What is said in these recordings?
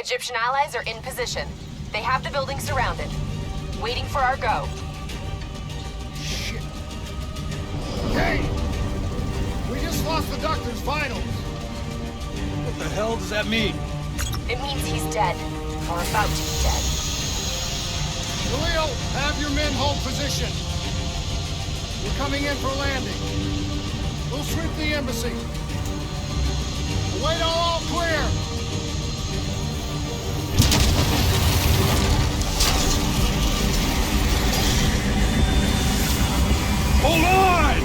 Egyptian allies are in position. They have the building surrounded. Waiting for our go. Shit. Hey! We just lost the doctor's vitals. What the hell does that mean? It means he's dead. Or about to be dead. Khalil, have your men hold position. We're coming in for landing. We'll sweep the embassy. Wait till all clear. Hold on!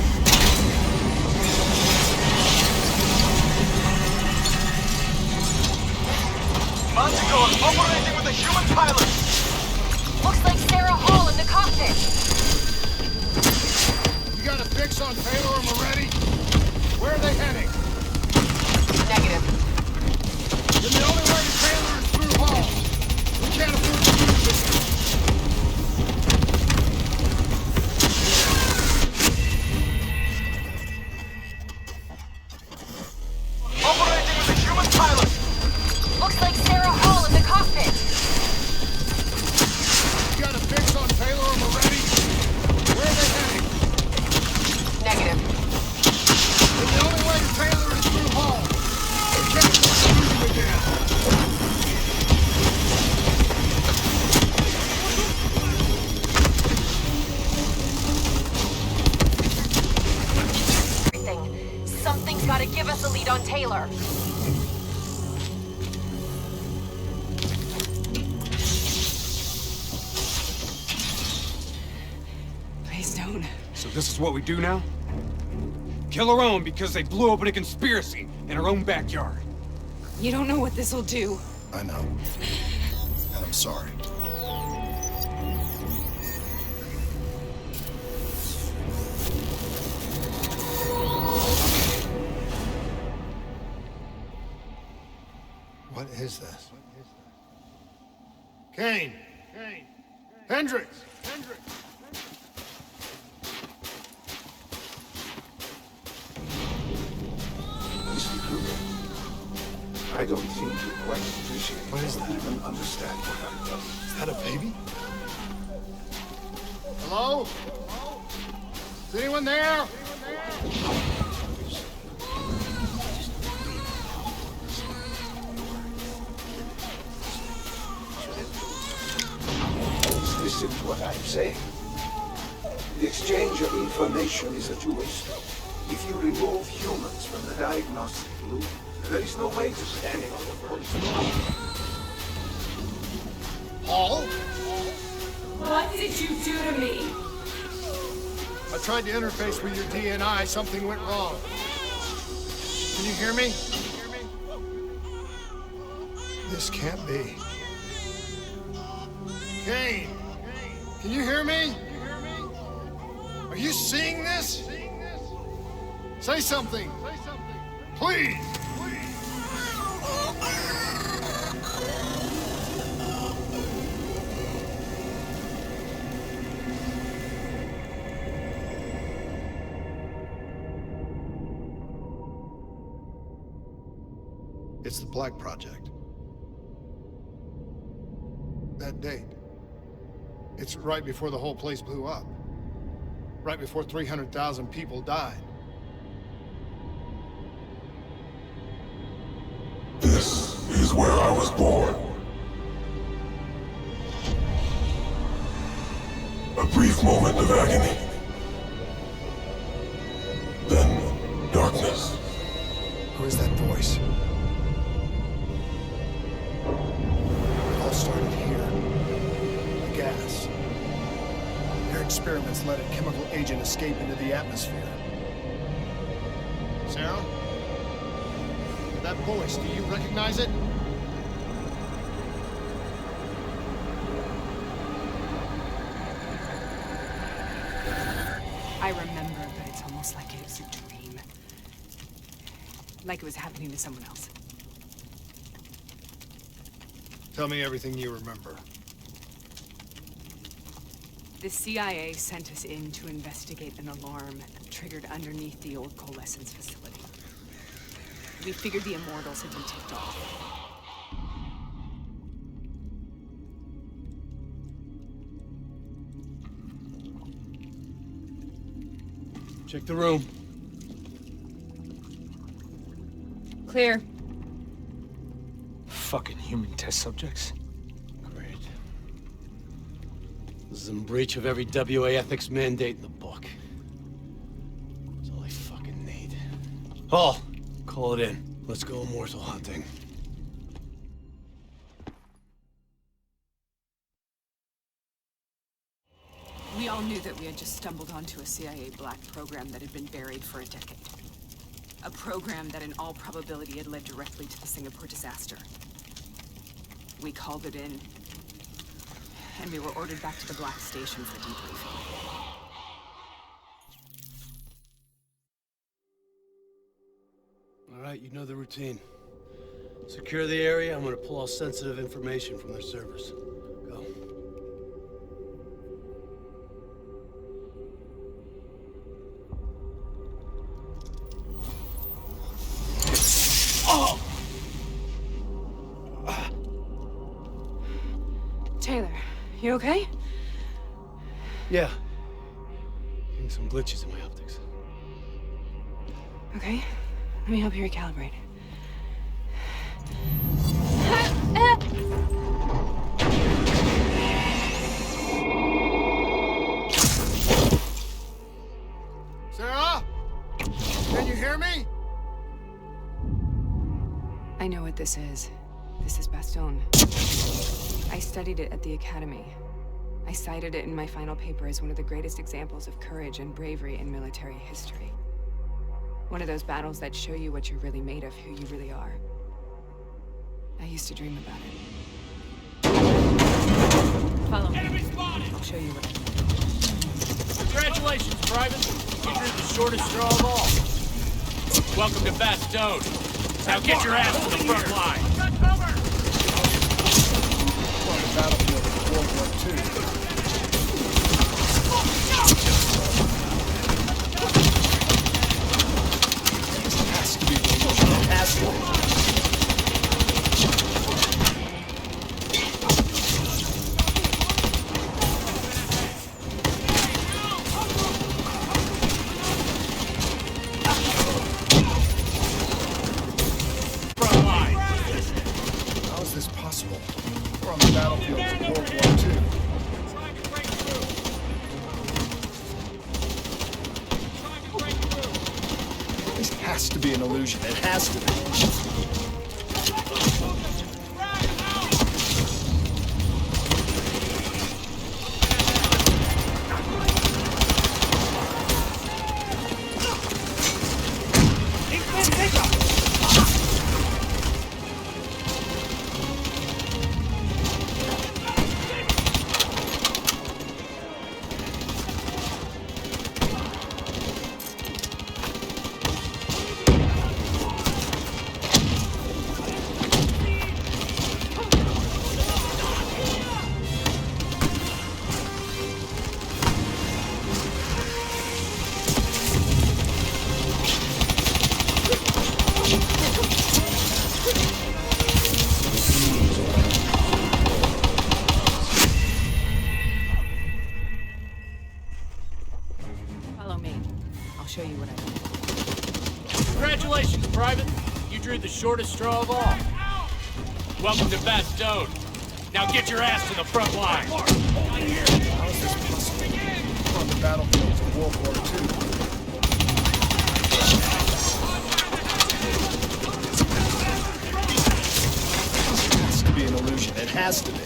Manticore operating with a human pilot! Looks like Sarah Hall in the cockpit! You got a fix on Taylor and Moretti? Where are they heading? Negative. Then the only way to Taylor is through Hall. We can't afford to lose this. Operating with a human pilot! Looks like Sarah Hall in the cockpit! You got a fix on Taylor and Moretti? Where are they heading? Negative. Then the only way to Taylor is through Hall. We can't afford to lose them again. Something's gotta give us a lead on Taylor. Please don't. So this is what we do now? Kill our own because they blew open a conspiracy in our own backyard. You don't know what this'll do. I know. And I'm sorry. What is this? Kane! Kane! Hendricks! Hendricks! Listen, Kruger. I don't think you quite appreciate What is that? even understand what I'm doing. Is that a baby? Hello? Is anyone there? Listen to what I'm saying. The exchange of information is a two-way street. If you remove humans from the diagnostic loop, there is no way to standing on the police. Paul? What did you do to me? I tried to interface with your DNI. Something went wrong. Can you hear me? This can't be. Kane! Can you hear me? Are you seeing this? Say something! Please! It's the Black Project. That date. It's right before the whole place blew up. Right before 300,000 people died. This is where I was born. A brief moment of agony. Then darkness. Who is that voice? It all started here. The gas. Their experiments let a chemical agent escape into the atmosphere. Sarah? That voice, do you recognize it? I remember, but it's almost like it was a dream. Like it was happening to someone else. Tell me everything you remember. The CIA sent us in to investigate an alarm triggered underneath the old coalescence facility. We figured the Immortals had been tipped off. Check the room. Clear. Fucking human test subjects. Great. This is in breach of every WA ethics mandate in the book. That's all I fucking need. Hall, call it in. Let's go immortal hunting. We all knew that we had just stumbled onto a CIA black program that had been buried for a decade. A program that in all probability had led directly to the Singapore disaster. We called it in, and we were ordered back to the Black Station for debriefing. All right, you know the routine. Secure the area. I'm gonna pull all sensitive information from their servers. Go. Taylor, you okay? Yeah. Getting some glitches in my optics. Okay, let me help you recalibrate. Sarah? Can you hear me? I know what this is. This is Bastogne. I studied it at the Academy. I cited it in my final paper as one of the greatest examples of courage and bravery in military history. One of those battles that show you what you're really made of, who you really are. I used to dream about it. Follow me. I'll show you what I mean. Congratulations, Private. You drew the shortest straw of all. Welcome to Bastogne. Now get your ass to the front line. On the battlefield of World War II. This has to be the illusion. It has to be. Front line. How is this possible? We're on the battlefield of World War II. This has to be an illusion. It has to be. Follow me. I'll show you what I mean. Congratulations, Private. You drew the shortest straw of all. Welcome to Bastogne. Now get your ass to the front line. How is this possible? We're on the battlefield of World War II. This has to be an illusion. It has to be.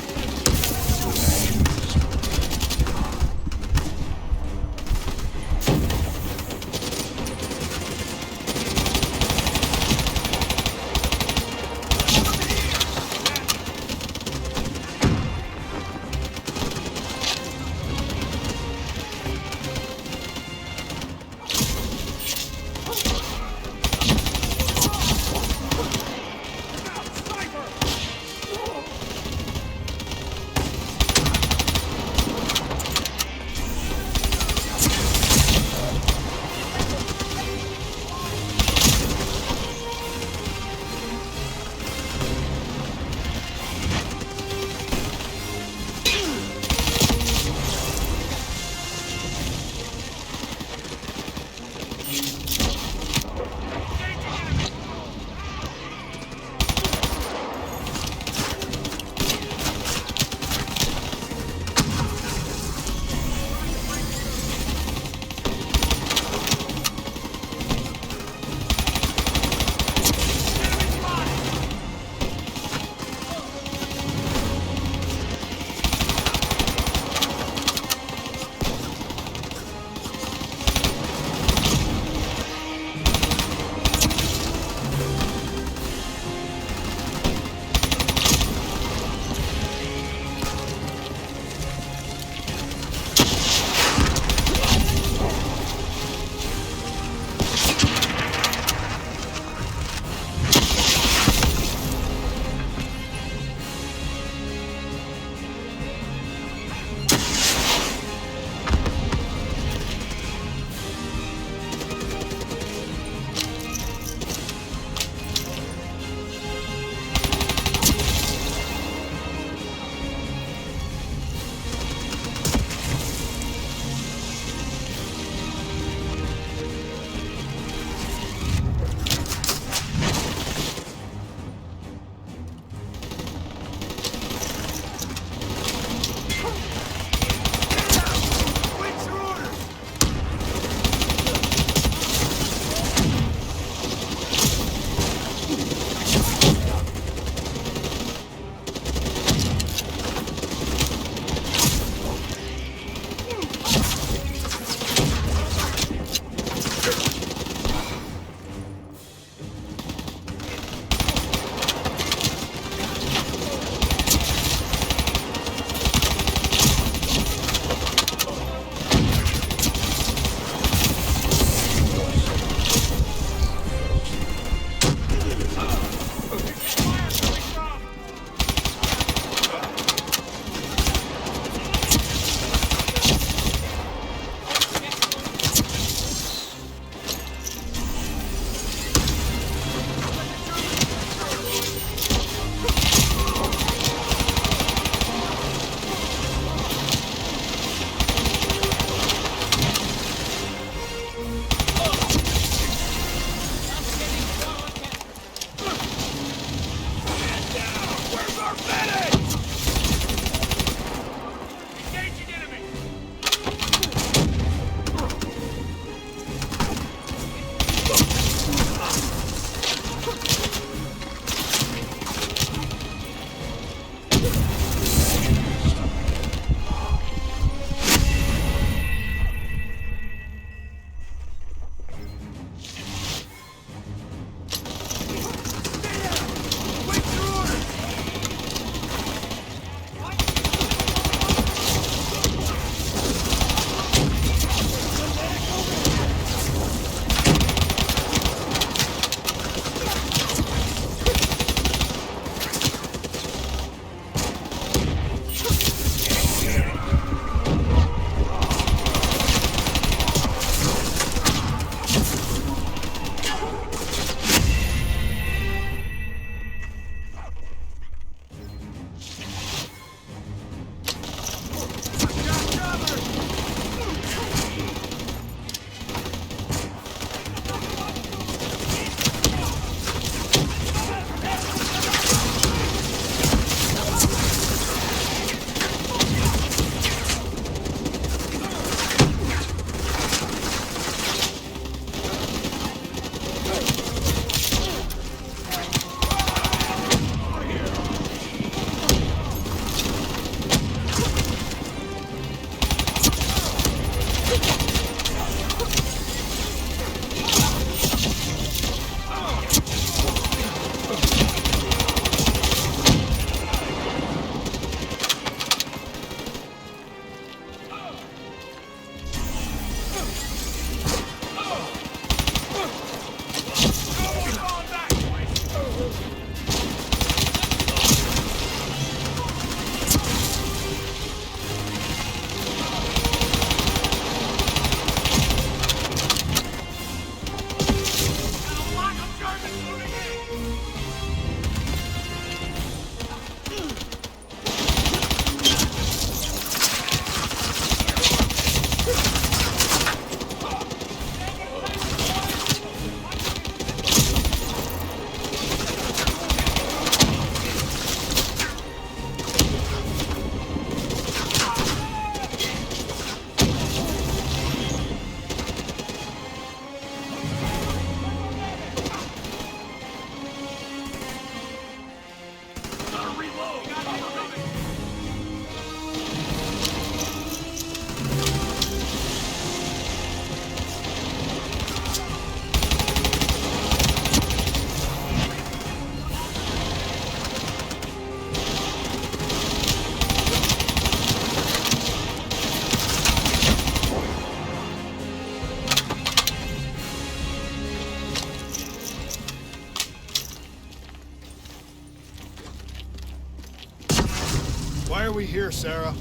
we here, Sarah?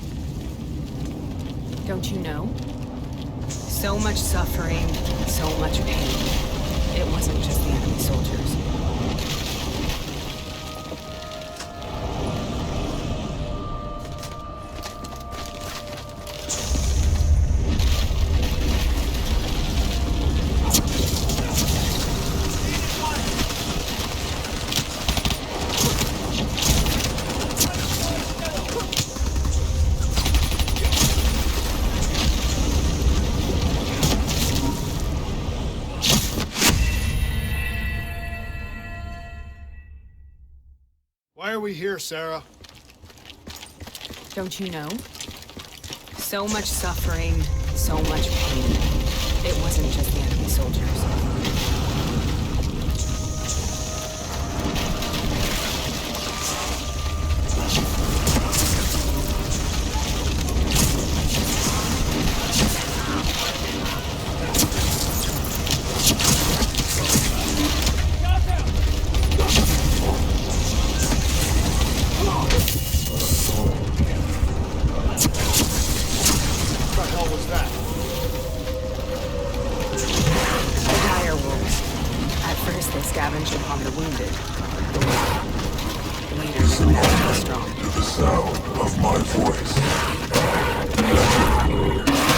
Don't you know? So much suffering, so much pain. It wasn't just the enemy soldiers. Why are we here, Sarah? Don't you know? So much suffering, so much pain. It wasn't just the enemy soldiers. Scavenge upon the wounded. Later, they become strong. To the sound of my voice.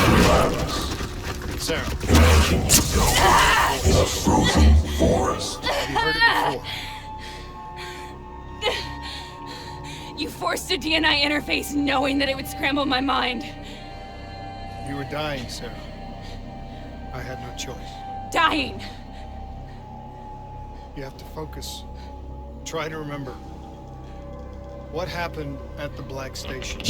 Relax. Sarah. Imagine yourself in a frozen forest. Have you heard it before? You forced a DNI interface knowing that it would scramble my mind. You were dying, Sarah. I had no choice. Dying! You have to focus. Try to remember. What happened at the Black Station?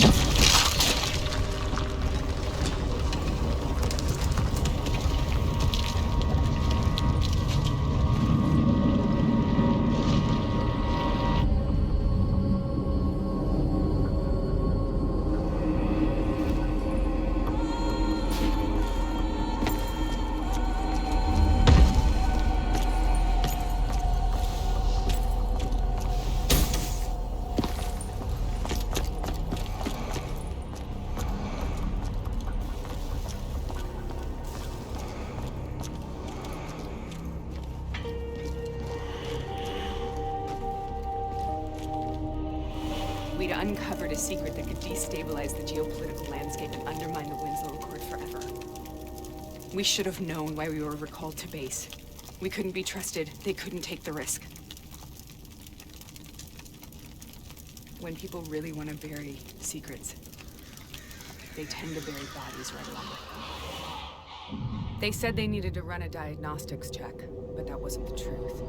We'd uncovered a secret that could destabilize the geopolitical landscape and undermine the Winslow Accord forever. We should have known why we were recalled to base. We couldn't be trusted. They couldn't take the risk. When people really want to bury secrets, they tend to bury bodies right away. They said they needed to run a diagnostics check, but that wasn't the truth.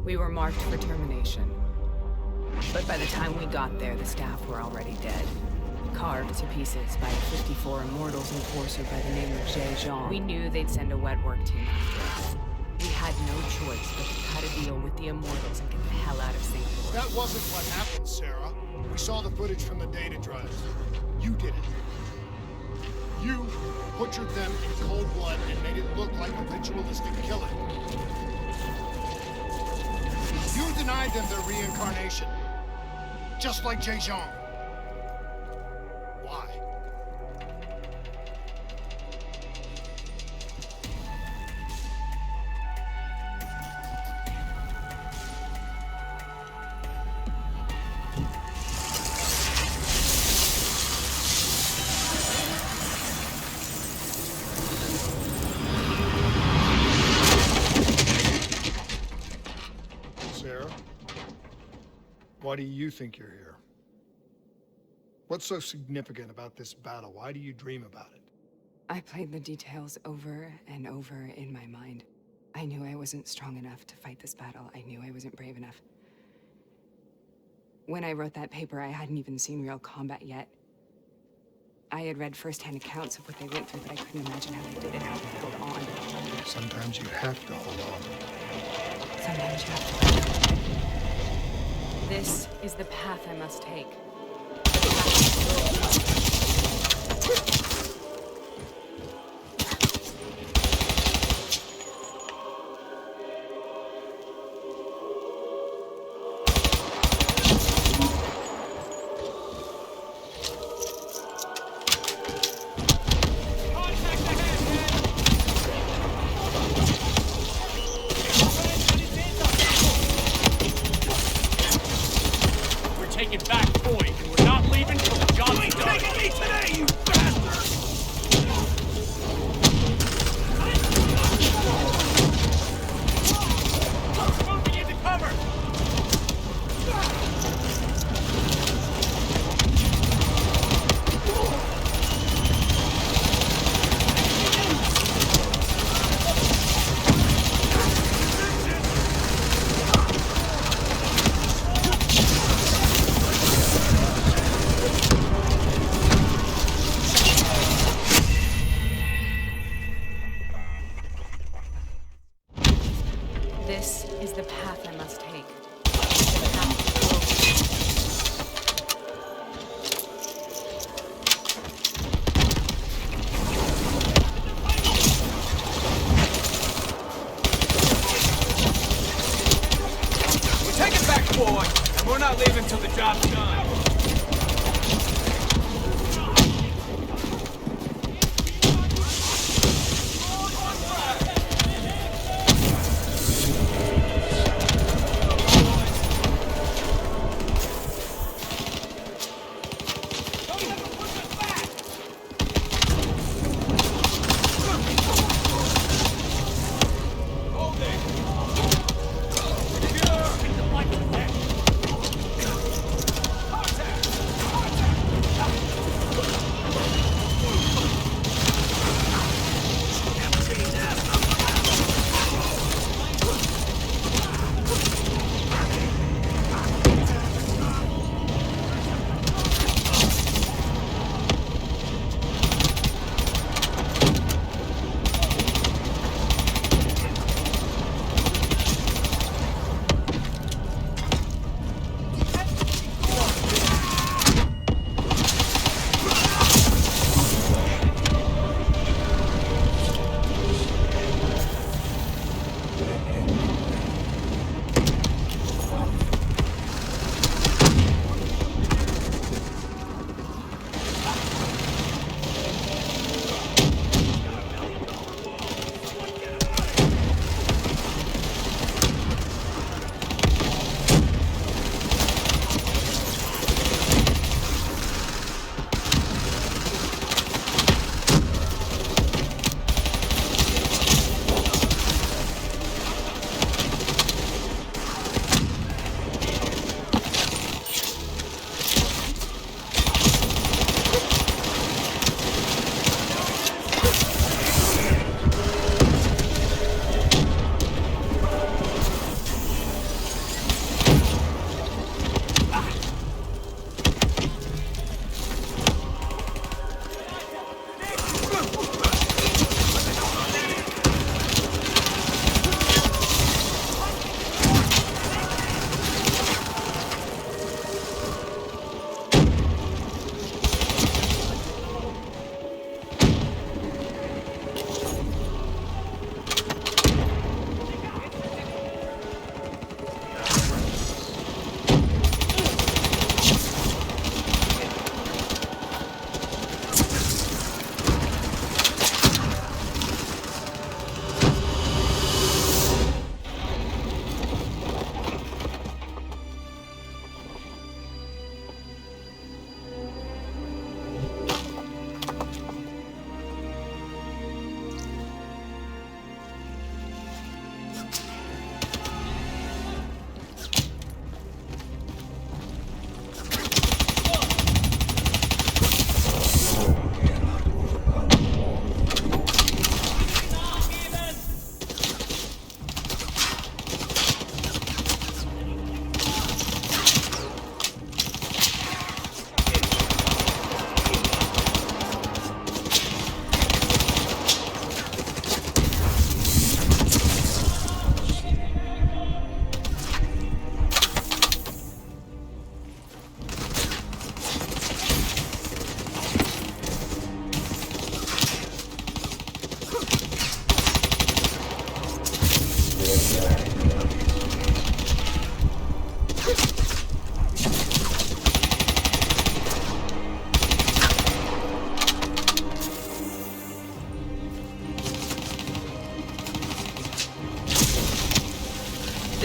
We were marked for termination. But by the time we got there, the staff were already dead. Carved to pieces by a 54 Immortals enforcer by the name of Jay Jean. We knew they'd send a wet work team after us. We had no choice but to cut a deal with the Immortals and get the hell out of Singapore. That wasn't what happened, Sarah. We saw the footage from the data drives. You did it. You butchered them in cold blood and made it look like a ritualistic killing. You denied them their reincarnation. Just like Jay Jean. Why? Sarah? Why do you think you're here? What's so significant about this battle? Why do you dream about it? I played the details over and over in my mind. I knew I wasn't strong enough to fight this battle. I knew I wasn't brave enough. When I wrote that paper, I hadn't even seen real combat yet. I had read first-hand accounts of what they went through, but I couldn't imagine how they did it, how they held on. Sometimes you have to hold on. Sometimes you have to. This is the path I must take. is the path I must take. The path to glory. Take it back, boy! And we're not leaving till the job's done.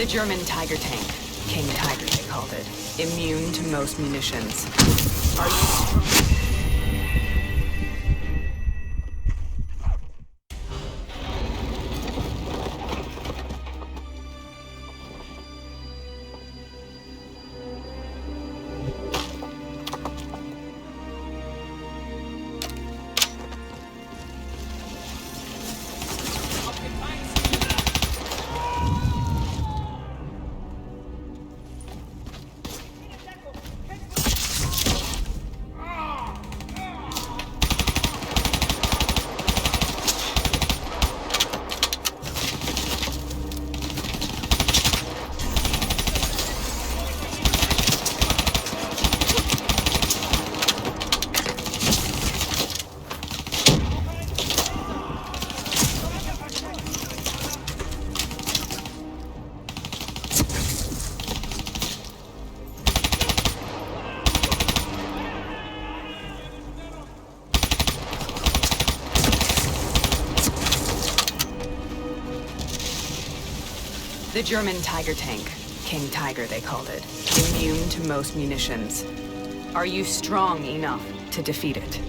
The German Tiger tank. King Tiger, they called it. Immune to most munitions. Are you... Ah! The German Tiger tank. King Tiger, they called it. Immune to most munitions. Are you strong enough to defeat it?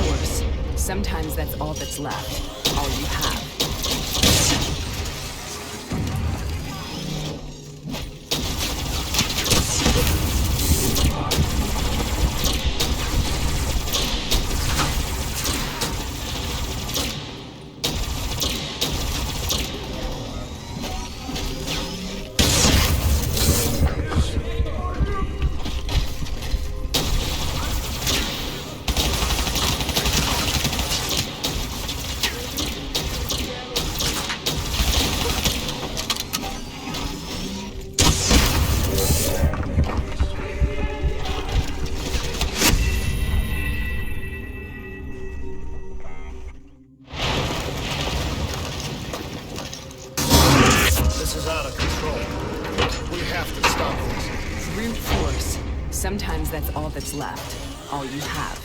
force. Sometimes that's all that's left. All you have. This is out of control. We have to stop this. Brute force. Sometimes that's all that's left. All you have.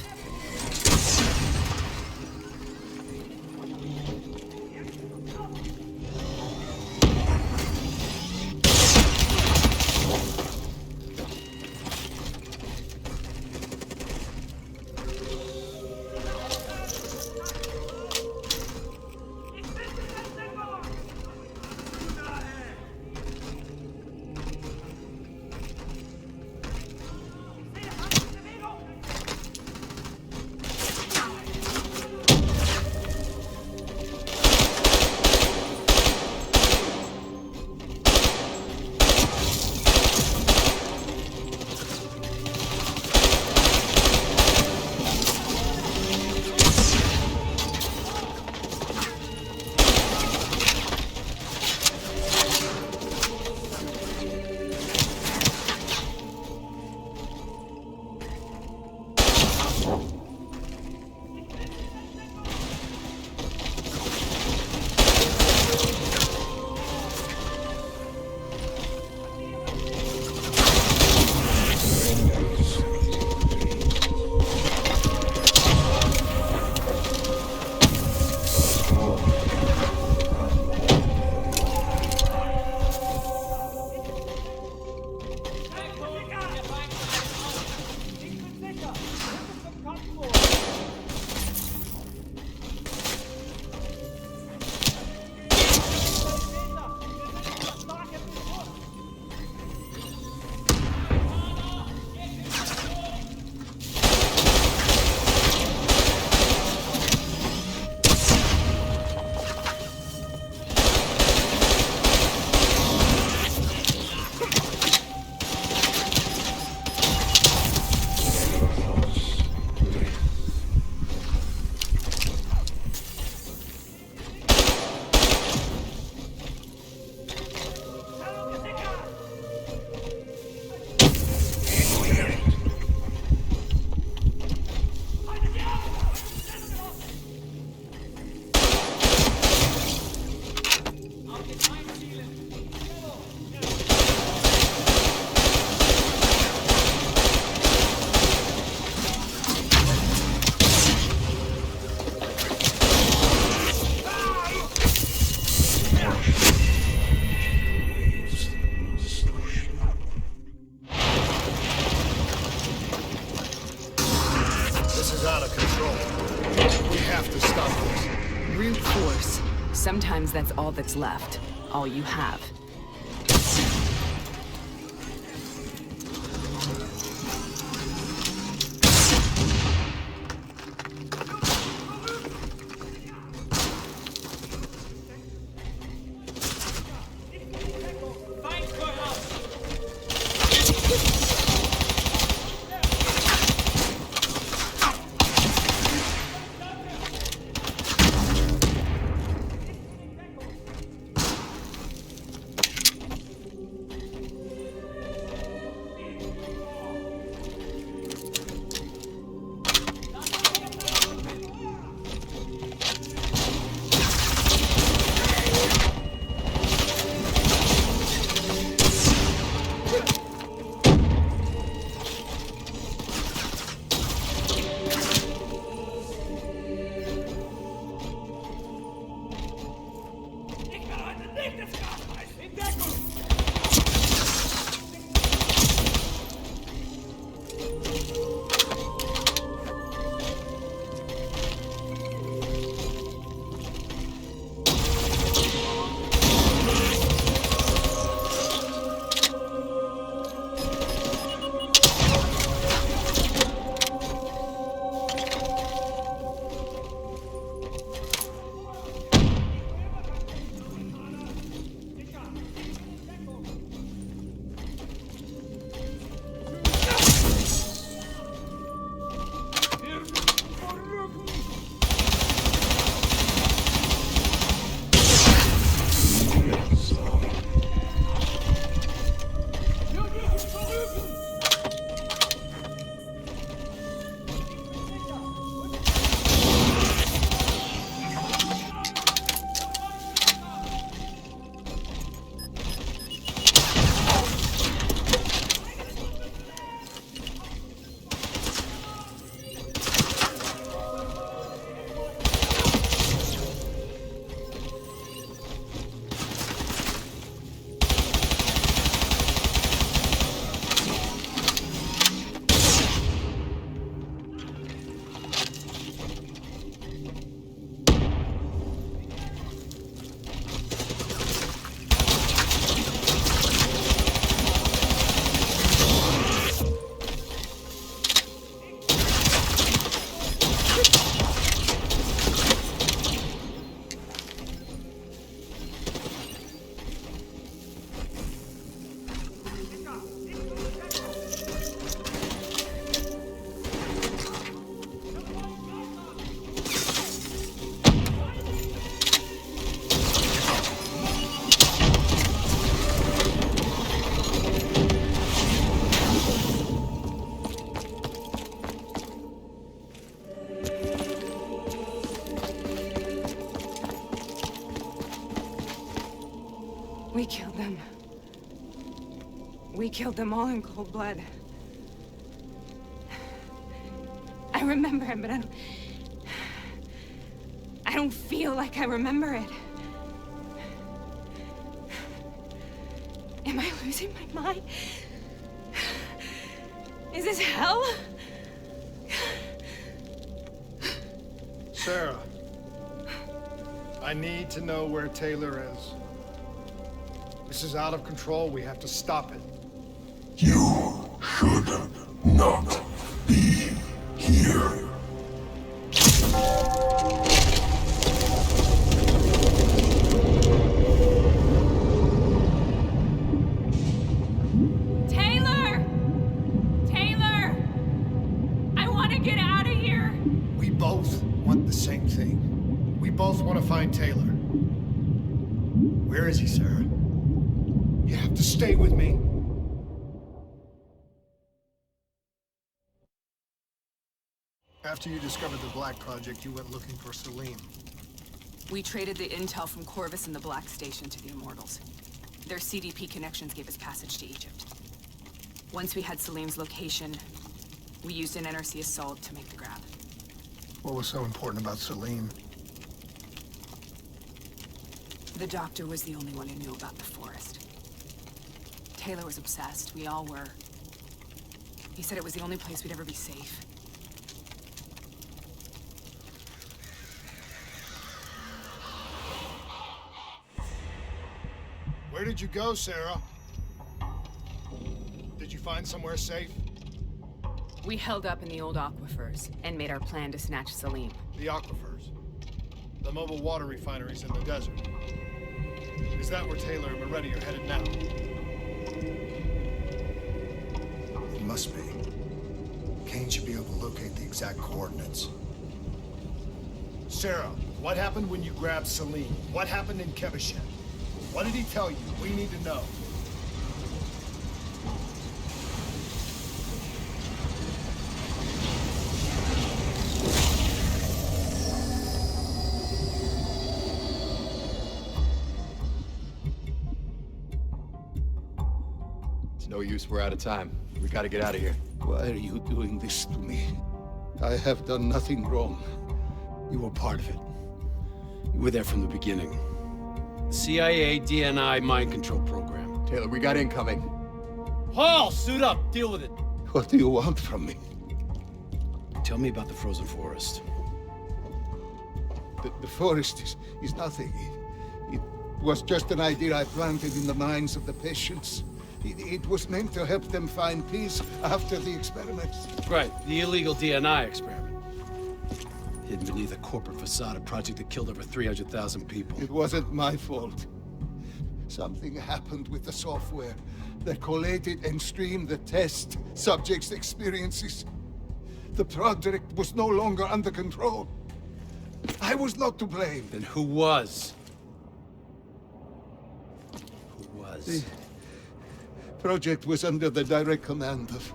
Sometimes that's all that's left. All you have. We killed them. We killed them all in cold blood. I remember it, but I don't feel like I remember it. Am I losing my mind? Is this hell? Sarah, I need to know where Taylor is. This is out of control. We have to stop it. You should not be here. Taylor! Taylor! I want to get out of here! We both want the same thing. We both want to find Taylor. Where is he, Sarah? You have to stay with me. After you discovered the Black Project, you went looking for Salim. We traded the intel from Corvus and the Black Station to the Immortals. Their CDP connections gave us passage to Egypt. Once we had Salim's location, we used an NRC assault to make the grab. What was so important about Salim? The doctor was the only one who knew about the forest. Taylor was obsessed. We all were. He said it was the only place we'd ever be safe. Where did you go, Sarah? Did you find somewhere safe? We held up in the old aquifers and made our plan to snatch Salim. The aquifers. The mobile water refineries in the desert. Is that where Taylor and Moretti are headed now? It must be. Kane should be able to locate the exact coordinates. Sarah, what happened when you grabbed Salim? What happened in Kevashet? What did he tell you? We need to know. It's no use, we're out of time. We gotta get out of here. Why are you doing this to me? I have done nothing wrong. You were part of it. You were there from the beginning. CIA, DNI, mind control program. Taylor, we got incoming. Hall, suit up, deal with it. What do you want from me? Tell me about the frozen forest. The forest is nothing. It was just an idea I planted in the minds of the patients. It was meant to help them find peace after the experiments. Right, the illegal DNI experiment. Hidden beneath a corporate facade, a project that killed over 300,000 people. It wasn't my fault. Something happened with the software that collated and streamed the test subjects' experiences. The project was no longer under control. I was not to blame. Then who was? Who was? The project was under the direct command of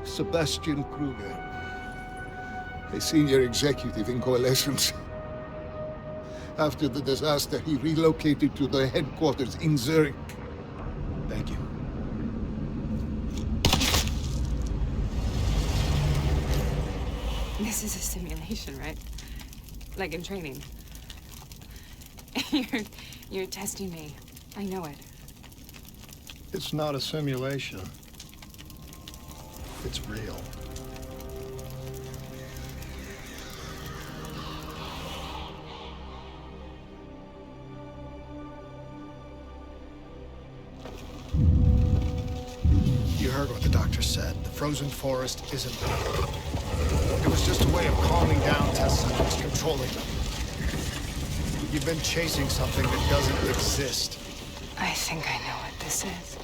Sebastian Kruger, a senior executive in Coalescence. After the disaster, he relocated to the headquarters in Zurich. Thank you. This is a simulation, right? Like in training. You're testing me. I know it. It's not a simulation. It's real. You heard what the doctor said. The frozen forest isn't real. It was just a way of calming down test subjects, controlling them. You've been chasing something that doesn't exist. I think I know what this is.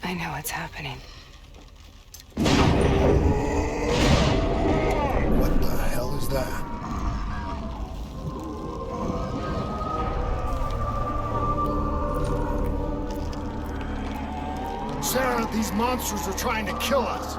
I know what's happening. What the hell is that? Sarah, these monsters are trying to kill us.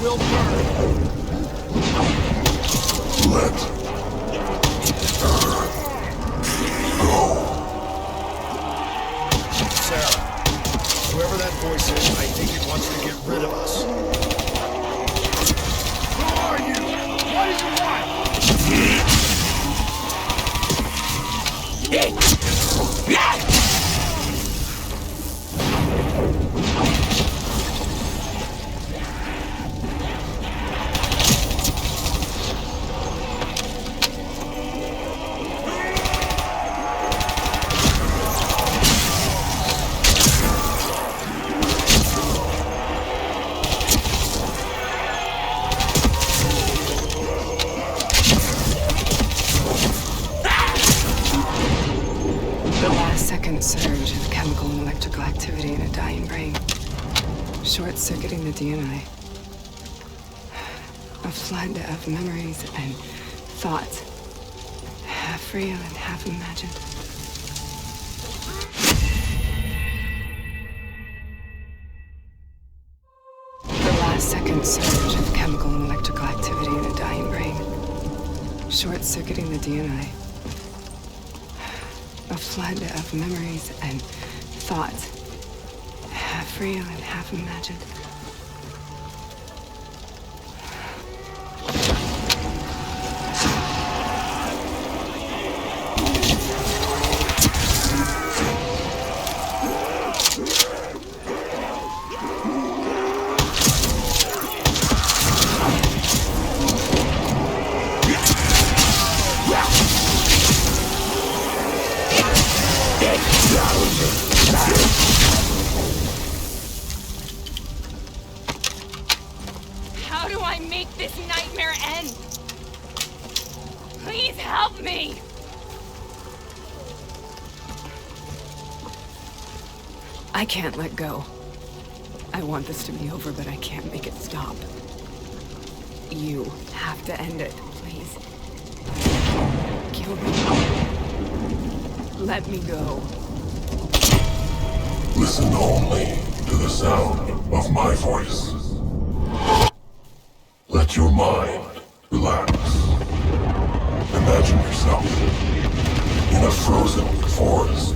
will burn. Let her go. Sarah, whoever that voice is, I think it wants to get rid of us. Who are you? What do you want? Surge of chemical and electrical activity in a dying brain. Short-circuiting the DNA. A flood of memories and thoughts. Half real and half imagined. The last second surge of chemical and electrical activity in a dying brain. Short-circuiting the DNA. A flood of memories and thoughts, half real and half imagined. How do I make this nightmare end? Please help me! I can't let go. I want this to be over, but I can't make it stop. You have to end it, please. Kill me. Let me go. Listen only to the sound of my voice. Let your mind relax. Imagine yourself in a frozen forest.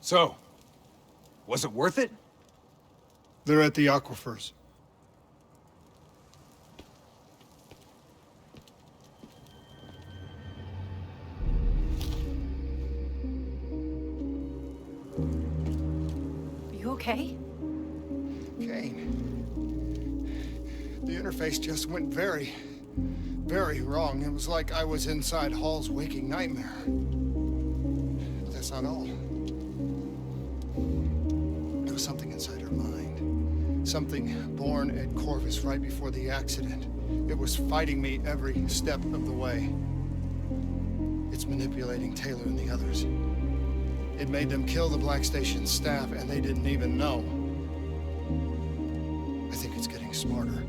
So, was it worth it? They're at the aquifers. You okay? Kane. The interface just went very, very wrong. It was like I was inside Hall's waking nightmare. But that's not all. There was something inside her mind. Something born at Corvus right before the accident. It was fighting me every step of the way. It's manipulating Taylor and the others. It made them kill the Black Station staff, and they didn't even know. I think it's getting smarter.